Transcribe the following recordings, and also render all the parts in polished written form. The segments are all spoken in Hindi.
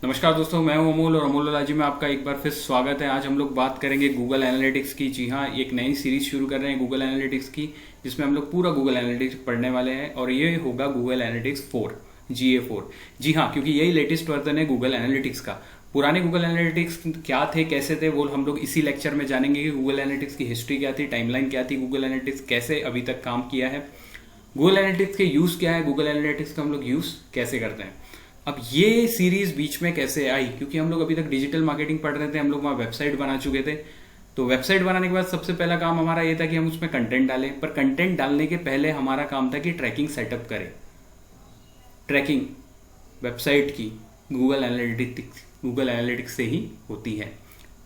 नमस्कार दोस्तों, मैं हूं अमोल और अमोल लाजी में आपका एक बार फिर स्वागत है। आज हम लोग बात करेंगे गूगल एनालिटिक्स की। जी हाँ, एक नई सीरीज शुरू कर रहे हैं गूगल एनालिटिक्स की, जिसमें हम लोग पूरा गूगल एनालिटिक्स पढ़ने वाले हैं और ये होगा गूगल एनालिटिक्स 4 GA4। जी हाँ, क्योंकि यही लेटेस्ट वर्जन है गूगल एनालिटिक्स का। पुराने गूगल एनालिटिक्स क्या थे, कैसे थे, वो हम लोग इसी लेक्चर में जानेंगे कि गूगल एनालिटिक्स की हिस्ट्री क्या थी, टाइमलाइन क्या थी, गूगल एनालिटिक्स कैसे अभी तक काम किया है, गूगल एनालिटिक्स के यूज़ क्या है, गूगल एनालिटिक्स का हम लोग यूज़ कैसे करते हैं। अब ये सीरीज बीच में कैसे आई, क्योंकि हम लोग अभी तक डिजिटल मार्केटिंग पढ़ रहे थे, हम लोग वहाँ वेबसाइट बना चुके थे। तो वेबसाइट बनाने के बाद सबसे पहला काम हमारा ये था कि हम उसमें कंटेंट डालें, पर कंटेंट डालने के पहले हमारा काम था कि ट्रैकिंग सेटअप करें। ट्रैकिंग वेबसाइट की गूगल एनालिटिक्स से ही होती है।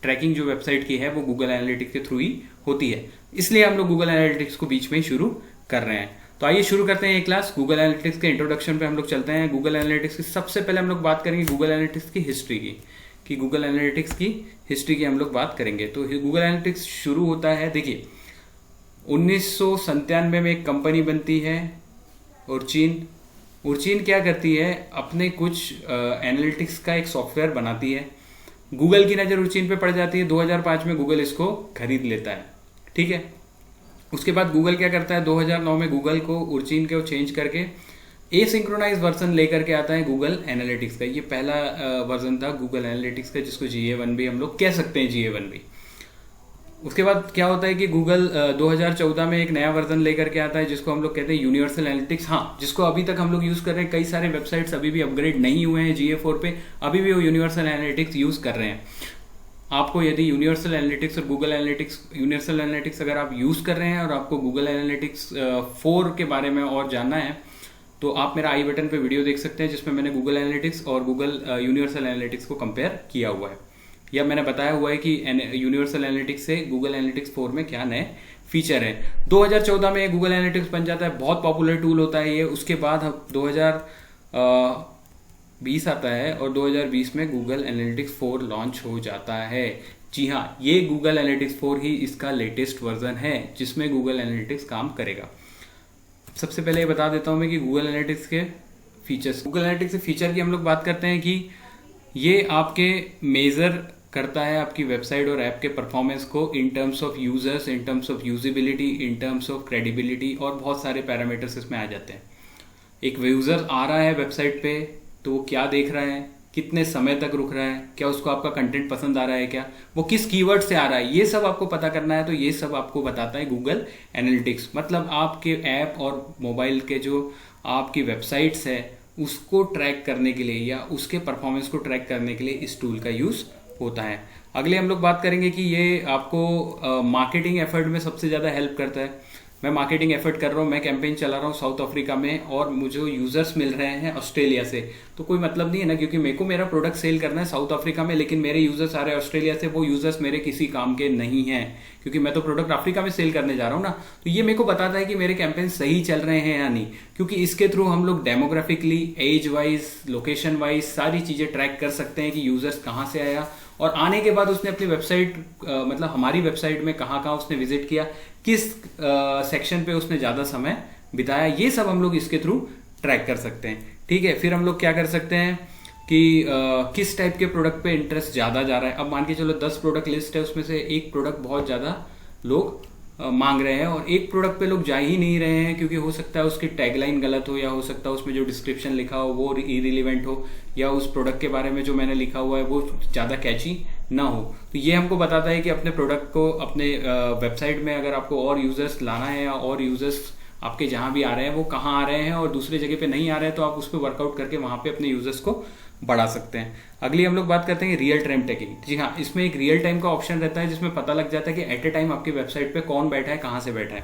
ट्रैकिंग जो वेबसाइट की है वो गूगल एनालिटिक्स के थ्रू ही होती है, इसलिए हम लोग गूगल एनालिटिक्स को बीच में ही शुरू कर रहे हैं। तो आइए शुरू करते हैं ये क्लास। गूगल एनालिटिक्स के इंट्रोडक्शन पे हम लोग चलते हैं। गूगल एनालिटिक्स की सबसे पहले हम लोग बात करेंगे गूगल एनालिटिक्स की हिस्ट्री की, कि गूगल एनालिटिक्स की हिस्ट्री की हम लोग बात करेंगे। तो गूगल एनालिटिक्स शुरू होता है, देखिए 1997 में एक कंपनी बनती है उर्चिन क्या करती है, अपने कुछ एनालिटिक्स का एक सॉफ्टवेयर बनाती है। गूगल की नज़र उर्चिन पे पड़ जाती है। 2005 में गूगल इसको खरीद लेता है, ठीक है। उसके बाद गूगल क्या करता है, 2009 में गूगल को उर्चिन को चेंज करके एसिंक्रोनाइज वर्जन लेकर के आता है गूगल एनालिटिक्स का। ये पहला वर्जन था गूगल एनालिटिक्स का, जिसको GA1 भी हम लोग कह सकते हैं, GA1 भी। उसके बाद क्या होता है कि गूगल 2014 में एक नया वर्जन लेकर के आता है, जिसको हम लोग कहते हैं यूनिवर्सल एनालिटिक्स। हाँ, जिसको अभी तक हम लोग यूज कर रहे हैं। कई सारे वेबसाइट्स अभी भी अपग्रेड नहीं हुए हैं GA4 पे, अभी भी वो यूनिवर्सल एनालिटिक्स यूज कर रहे हैं। आपको यदि यूनिवर्सल एनालिटिक्स और गूगल एनालिटिक्स, यूनिवर्सल एनालिटिक्स अगर आप यूज़ कर रहे हैं और आपको गूगल एनालिटिक्स 4 के बारे में और जानना है, तो आप मेरा आई बटन पे वीडियो देख सकते हैं, जिसमें मैंने गूगल एनालिटिक्स और गूगल यूनिवर्सल एनालिटिक्स को कंपेयर किया हुआ है, या मैंने बताया हुआ है कि यूनिवर्सल एनालिटिक्स से गूगल एनालिटिक्स 4 में क्या नए फीचर है। 2014 में गूगल एनालिटिक्स बन जाता है, बहुत पॉपुलर टूल होता है ये। उसके बाद 2020 आता है और 2020 में गूगल एनालिटिक्स 4 लॉन्च हो जाता है। जी हाँ, ये गूगल एनालिटिक्स 4 ही इसका लेटेस्ट वर्जन है, जिसमें गूगल एनालिटिक्स काम करेगा। सबसे पहले ये बता देता हूँ मैं कि गूगल एनालिटिक्स के फीचर्स। गूगल एनालिटिक्स के फीचर की हम लोग बात करते हैं कि ये आपके मेजर करता है आपकी वेबसाइट और ऐप के परफॉर्मेंस को in terms of users, in terms of usability, in terms of credibility, और बहुत सारे पैरामीटर्स इसमें आ जाते हैं। एक यूजर आ रहा है वेबसाइट पे, तो वो क्या देख रहा है, कितने समय तक रुक रहा है, क्या उसको आपका कंटेंट पसंद आ रहा है, क्या वो किस कीवर्ड से आ रहा है, ये सब आपको पता करना है। तो ये सब आपको बताता है गूगल एनालिटिक्स। मतलब आपके ऐप और मोबाइल के जो आपकी वेबसाइट्स है, उसको ट्रैक करने के लिए या उसके परफॉर्मेंस को ट्रैक करने के लिए इस टूल का यूज़ होता है। अगले हम लोग बात करेंगे कि ये आपको मार्केटिंग एफर्ट में सबसे ज़्यादा हेल्प करता है। मैं मार्केटिंग एफर्ट कर रहा हूँ, मैं कैंपेन चला रहा हूँ साउथ अफ्रीका में, और मुझे यूजर्स मिल रहे हैं ऑस्ट्रेलिया से, तो कोई मतलब नहीं है ना, क्योंकि मेरे को मेरा प्रोडक्ट सेल करना है साउथ अफ्रीका में, लेकिन मेरे यूजर्स आ रहे हैं ऑस्ट्रेलिया से। वो यूजर्स मेरे किसी काम के नहीं हैं, क्योंकि मैं तो प्रोडक्ट अफ्रीका में सेल करने जा रहा हूँ ना। तो ये मेरे को बताता है कि मेरे कैंपेन सही चल रहे हैं या नहीं, क्योंकि इसके थ्रू हम लोग demographically, age wise, location wise सारी चीजें ट्रैक कर सकते हैं कि यूजर्स कहाँ से आया, और आने के बाद उसने अपनी वेबसाइट मतलब हमारी वेबसाइट में कहाँ कहाँ उसने विजिट किया, किस सेक्शन पे उसने ज़्यादा समय बिताया, ये सब हम लोग इसके थ्रू ट्रैक कर सकते हैं, ठीक है। फिर हम लोग क्या कर सकते हैं कि किस टाइप के प्रोडक्ट पे इंटरेस्ट ज़्यादा जा रहा है। अब मान के चलो 10 प्रोडक्ट लिस्ट है, उसमें से एक प्रोडक्ट बहुत ज़्यादा लोग मांग रहे हैं और एक प्रोडक्ट पे लोग जा ही नहीं रहे हैं, क्योंकि हो सकता है उसकी टैगलाइन गलत हो, या हो सकता है उसमें जो डिस्क्रिप्शन लिखा हो वो इरिलीवेंट हो, या उस प्रोडक्ट के बारे में जो मैंने लिखा हुआ है वो ज़्यादा कैची ना हो। तो ये हमको बताता है कि अपने प्रोडक्ट को अपने वेबसाइट में अगर आपको और यूजर्स लाना है, या और यूजर्स आपके जहाँ भी आ रहे हैं वो कहाँ आ रहे हैं और दूसरी जगह पे नहीं आ रहे हैं, तो आप उस पर वर्कआउट करके वहाँ पे अपने यूजर्स को बढ़ा सकते हैं। अगली हम लोग बात करते हैं रियल टाइम ट्रैकिंग। जी हाँ, इसमें एक रियल टाइम का ऑप्शन रहता है, जिसमें पता लग जाता है कि एट ए टाइम आपकी वेबसाइट पे कौन बैठा है, कहाँ से बैठा है।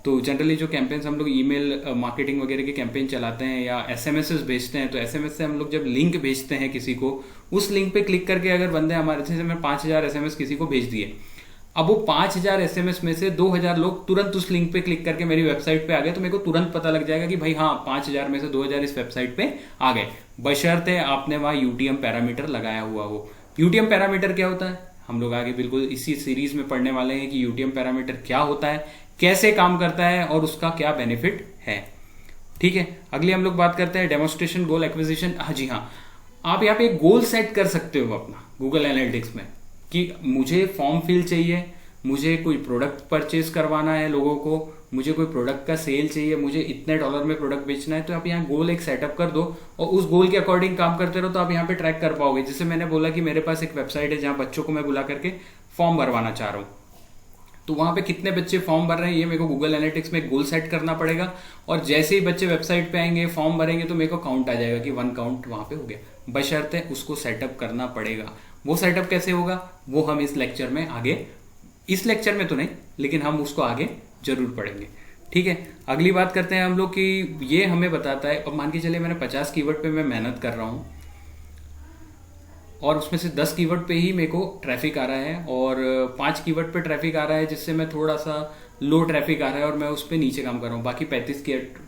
तो जनरली जो कैंपेन्स हम लोग ईमेल मार्केटिंग वगैरह के कैंपेन चलाते हैं या एसएमएस भेजते हैं, तो एसएमएस से हम लोग जब लिंक भेजते हैं किसी को, उस लिंक पे क्लिक करके अगर बंदे हमारे, जैसे मैं 5000 एसएमएस किसी को भेज दिए, अब वो 5000 एसएमएस में से 2000 लोग तुरंत उस लिंक पे क्लिक करके मेरी वेबसाइट पे आ गए, तो मेरे को तुरंत पता लग जाएगा कि भाई हाँ, 5000 में से 2000 इस वेबसाइट पे आ गए, बशर्ते आपने वहाँ यूटीएम पैरामीटर लगाया हुआ हो। यूटीएम पैरामीटर क्या होता है, हम लोग आगे बिल्कुल इसी सीरीज में पढ़ने वाले हैं कि यूटीएम पैरामीटर क्या होता है, कैसे काम करता है और उसका क्या बेनिफिट है, ठीक है। अगली हम लोग बात करते हैं डेमोन्स्ट्रेशन गोल एक्विजिशन। हाँ जी हाँ, आप यहाँ पे एक गोल सेट कर सकते हो अपना गूगल एनालिटिक्स में कि मुझे फॉर्म फिल चाहिए, मुझे कोई प्रोडक्ट परचेज करवाना है लोगों को, मुझे कोई प्रोडक्ट का सेल चाहिए, मुझे इतने डॉलर में प्रोडक्ट बेचना है, तो आप यहाँ गोल एक सेटअप कर दो और उस गोल के अकॉर्डिंग काम करते रहो, तो आप यहाँ पे ट्रैक कर पाओगे। जैसे मैंने बोला कि मेरे पास एक वेबसाइट है जहाँ बच्चों को मैं बुला करके फॉर्म भरवाना चाह रहा हूँ, तो वहां पे कितने बच्चे फॉर्म भर रहे हैं ये मेरे को गूगल एनालिटिक्स में गोल सेट करना पड़ेगा, और जैसे ही बच्चे वेबसाइट पे आएंगे फॉर्म भरेंगे तो मेरे को काउंट आ जाएगा कि 1 काउंट वहां पे हो गया, बशर्ते उसको सेटअप करना पड़ेगा। वो सेटअप कैसे होगा वो हम इस लेक्चर में आगे, इस लेक्चर में तो नहीं लेकिन हम उसको आगे जरूर पढ़ेंगे। ठीक है, अगली बात करते हैं हम लोग कि ये हमें बताता है, अब मान के चलिए मैंने 50 कीवर्ड पे मैं मेहनत कर रहा हूँ और उसमें से 10 कीवर्ड पे ही मेरे को ट्रैफिक आ रहा है और 5 कीवर्ड पे ट्रैफिक आ रहा है जिससे मैं थोड़ा सा लो ट्रैफिक आ रहा है और मैं उस पर नीचे काम कर रहा हूँ, बाकी 35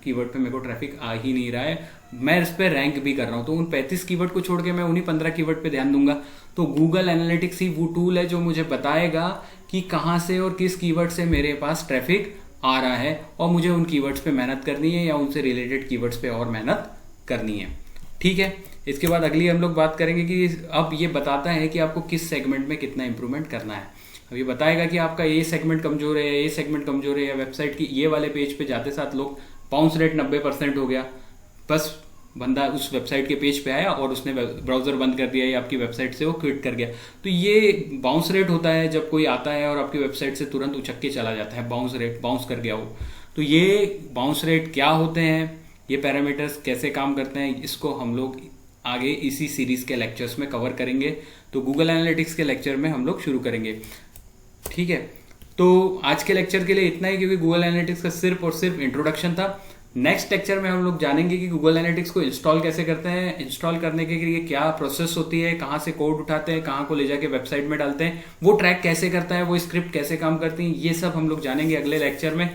कीवर्ड पे मेरे को ट्रैफिक आ ही नहीं रहा है, मैं इस पर रैंक भी कर रहा हूँ, तो उन 35 कीवर्ड को छोड़ के मैं उन्हीं 15 कीवर्ड पे ध्यान दूंगा। तो गूगल एनालिटिक्स ही वो टूल है जो मुझे बताएगा कि कहाँ से और किस कीवर्ड से मेरे पास ट्रैफिक आ रहा है और मुझे उन कीवर्ड्स पे मेहनत करनी है या उनसे रिलेटेड कीवर्ड्स पे और मेहनत करनी है। ठीक है, इसके बाद अगली हम लोग बात करेंगे कि अब ये बताता है कि आपको किस सेगमेंट में कितना इंप्रूवमेंट करना है। अब ये बताएगा कि आपका ये सेगमेंट कमजोर है, ये सेगमेंट कमजोर है, या वेबसाइट की ये वाले पेज पे जाते साथ लोग बाउंस रेट 90% हो गया, बस बंदा उस वेबसाइट के पेज पे आया और उसने ब्राउजर बंद कर दिया या आपकी वेबसाइट से वो क्विट कर गया। तो ये बाउंस रेट होता है जब कोई आता है और आपकी वेबसाइट से तुरंत उछक के चला जाता है, बाउंस रेट, बाउंस कर गया वो। तो ये बाउंस रेट क्या होते हैं, ये पैरामीटर्स कैसे काम करते हैं, इसको हम लोग आगे इसी सीरीज के लेक्चर्स में कवर करेंगे। तो गूगल एनालिटिक्स के लेक्चर में हम लोग शुरू करेंगे। ठीक है, तो आज के लेक्चर के लिए इतना ही, क्योंकि गूगल एनालिटिक्स का सिर्फ और सिर्फ इंट्रोडक्शन था। नेक्स्ट लेक्चर में हम लोग जानेंगे कि गूगल एनालिटिक्स को इंस्टॉल कैसे करते हैं, इंस्टॉल करने के लिए क्या प्रोसेस होती है, कहाँ से कोड उठाते हैं, कहाँ को ले जाके वेबसाइट में डालते हैं, वो ट्रैक कैसे करता है, वो स्क्रिप्ट कैसे काम करती है, ये सब हम लोग जानेंगे अगले लेक्चर में।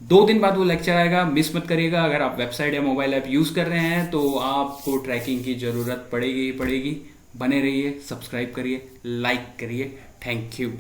2 दिन बाद वो लेक्चर आएगा, मिस मत करिएगा। अगर आप वेबसाइट या मोबाइल ऐप यूज कर रहे हैं तो आपको ट्रैकिंग की जरूरत पड़ेगी ही पड़ेगी। बने रहिए, सब्सक्राइब करिए, लाइक करिए। Thank you.